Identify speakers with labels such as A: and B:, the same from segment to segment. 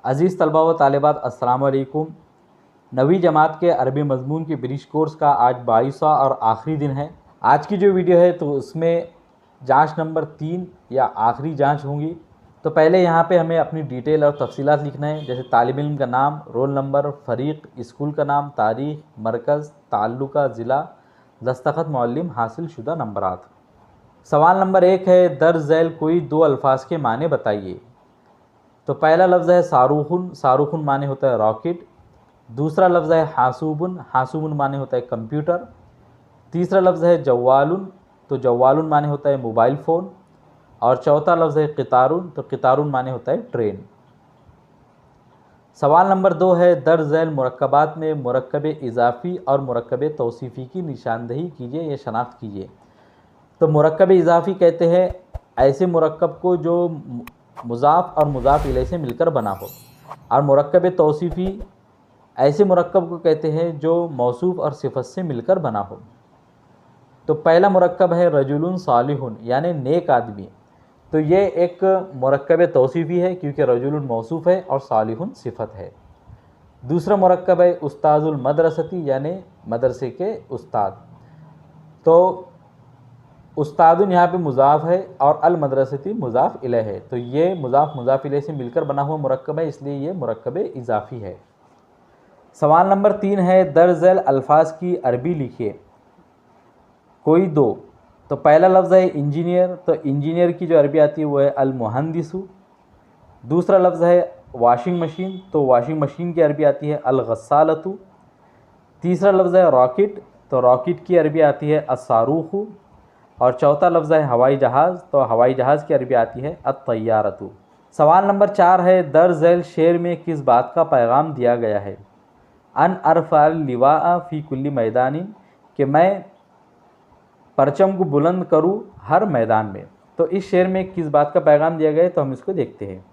A: अज़ीज़ तलबा व तालिबात अस्सलाम वालेकुम। 9वीं जमात के अरबी मज़मून के ब्रिज कोर्स का आज 22वां और आखिरी दिन है। आज की जो वीडियो है तो उसमें जांच नंबर 3 या आखिरी जांच होंगी। तो पहले यहाँ पे हमें अपनी डिटेल और तफसीलात लिखना है, जैसे तालिब इल्म का नाम, रोल नंबर, फ़रीक, स्कूल का नाम, तारीख़, मरकज़, ताल्लुका, ज़िला, दस्तखत मौल्लिम, हासिल शुदा नंबरात। सवाल नंबर 1 है, दर्ज झैल कोई दो अल्फाज के माने बताइए। तो पहला लफ्ज़ है सारूखुन, सारूखुन माने होता है रॉकेट। दूसरा लफ्ज़ है हासूबुन, हासूबुन माने होता है कंप्यूटर। तीसरा लफ्ज़ है जवालुन, तो जवालुन माने होता है मोबाइल फ़ोन। और चौथा लफ्ज़ है क़ितारुन, तो क़ितारुन माने होता है ट्रेन। सवाल नंबर 2 है, दर्ज झैल मुरक्कबात में मुरक्कब इज़ाफ़ी और मुरक्कब तौसीफ़ी की निशानदही कीजिए या शनाख्त कीजिए। तो मुरक्कब इज़ाफ़ी कहते हैं ऐसे मुरक्कब को जो मुज़ाफ़ और मुज़ाफ़ इलैह से मिलकर बना हो, और मुरक्कब तौसीफ़ी ऐसे मुरक्कब को कहते हैं जो मौसूफ़ और सिफ़त से मिलकर बना हो। तो पहला मुरक्कब है रजुलुन सालिहुन, यानी नेक आदमी। तो ये एक मुरक्कब तौसीफ़ी है क्योंकि रजुलुन मौसूफ़ है और सालिहुन सिफ़त है। दूसरा मुरक्कब है उस्ताजुल मदरसती, यानी मदरसे के उस्ताद। तो उस्तादुन यहाँ पे मुज़ाफ़ है और अल मदरसती मुज़ाफ़ इलैह है, तो ये मुज़ाफ़ मुज़ाफ़ इलैह से मिलकर बना हुआ मुरक्कब है, इसलिए ये मुरक्कब इज़ाफ़ी है। सवाल नंबर 3 है, दर्ज झैल अल्फाज की अरबी लिखिए, कोई दो। तो पहला लफ्ज़ है इंजीनियर, तो इंजीनियर की जो अरबी आती है वो है अल मुहंदिसु। दूसरा लफ्ज़ है वाशिंग मशीन, तो वाशिंग मशीन की अरबी आती है अल गस्सालतु। तीसरा लफ्ज़ है रॉकेट, तो रॉकेट की अरबी आती है अस्सारूखु। और चौथा लफ्ज़ है हवाई जहाज़, तो हवाई जहाज़ की अरबी आती है अत-तय्यारतु। सवाल नंबर 4 है, दर्ज झैल शेर में किस बात का पैगाम दिया गया है। अन अरफ़अल लिवाअ फ़ी कुल्ली मैदानिन, कि मैं परचम को बुलंद करूँ हर मैदान में। तो इस शेर में किस बात का पैगाम दिया गया है, तो हम इसको देखते हैं।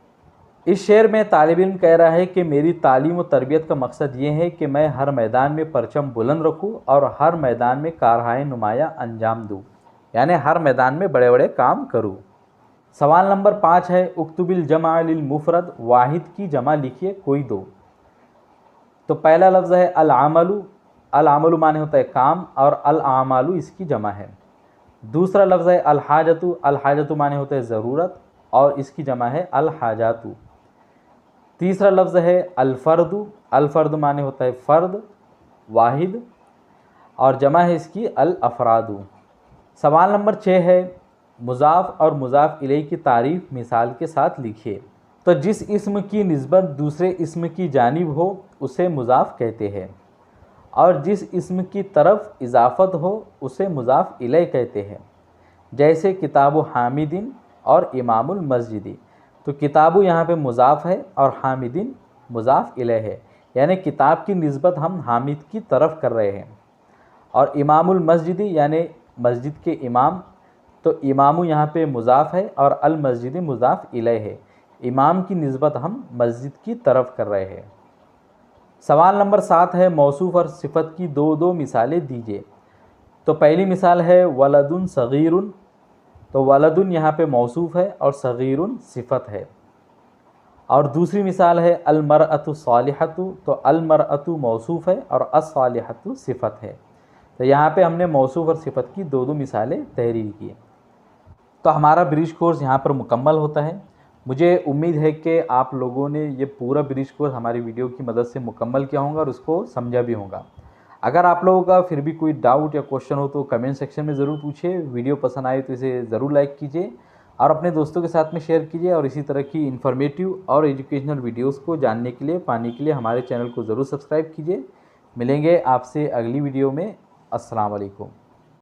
A: इस शेर में तालिब इल्म कह रहा है कि मेरी तालीम व तरबियत का मकसद ये है कि मैं हर मैदान में परचम बुलंद रखूँ और हर मैदान में कारहाए नुमाया अंजाम दूँ, यानी हर मैदान में बड़े बड़े काम करूँ। सवाल नंबर 5 है, उक्तुबिल जमा लिल मुफरद, वाहिद की जमा लिखिए, कोई दो। तो पहला लफ्ज़ है अल आमलु, अल आमलु माने होता है काम और अल आमालु इसकी जमा है। दूसरा लफ्ज़ है अल हाजतु, अल हाजतु माने होता है ज़रूरत और इसकी जमा है अल हाजातु। तीसरा लफ्ज़ है अल फ़र्दु, अल फ़र्दु माने होता है फ़र्द, वाहिद, और जमा है इसकी अल अफ़रादु। सवाल नंबर 6 है, मुज़ाफ़ और मुज़ाफ़ इलैह की तारीफ़ मिसाल के साथ लिखिए। तो जिस इस्म की निस्बत दूसरे इस्म की जानिब हो उसे मुज़ाफ़ कहते हैं, और जिस इस्म की तरफ इजाफ़त हो उसे मुज़ाफ़ इलैह कहते हैं। जैसे किताबु हामिदिन और इमामुल मस्जिदी। तो किताबु यहाँ पे मुज़ाफ़ है और हामिदिन मुज़ाफ़ इलैह है, यानी किताब की निस्बत हम हामिद की तरफ कर रहे हैं। और इमामुल मस्जिदी यानी मस्जिद के इमाम, तो इमामु यहाँ पे मुज़ाफ़ है और अल मस्जिदी मुज़ाफ़ इलैह है, इमाम की निस्बत हम मस्जिद की तरफ कर रहे हैं। सवाल नंबर 7 है, मौसूफ़ और सिफ़त की दो दो मिसालें दीजिए। तो पहली मिसाल है वलदुन सगीरुन, तो वलदुन यहाँ पे मौसूफ़ है और सगीरुन सिफ़त है। और दूसरी मिसाल है अल मरअतु सालिहतु, तो अल मरअतु मौसूफ़ है और अस्सालिहतु सिफ़त है। तो यहाँ पे हमने मौसूफ़ और सिफ़त की दो दो मिसालें तहरीर की। तो हमारा ब्रिज कोर्स यहाँ पर मुकम्मल होता है। मुझे उम्मीद है कि आप लोगों ने ये पूरा ब्रिज कोर्स हमारी वीडियो की मदद से मुकम्मल किया होगा और उसको समझा भी होगा। अगर आप लोगों का फिर भी कोई डाउट या क्वेश्चन हो तो कमेंट सेक्शन में ज़रूर पूछिए। वीडियो पसंद आए तो इसे ज़रूर लाइक कीजिए और अपने दोस्तों के साथ में शेयर कीजिए। और इसी तरह की इन्फॉर्मेटिव और एजुकेशनल वीडियोज़ को जानने के लिए, पाने के लिए हमारे चैनल को ज़रूर सब्सक्राइब कीजिए। मिलेंगे आपसे अगली वीडियो में। अस्सलाम वालेकुम।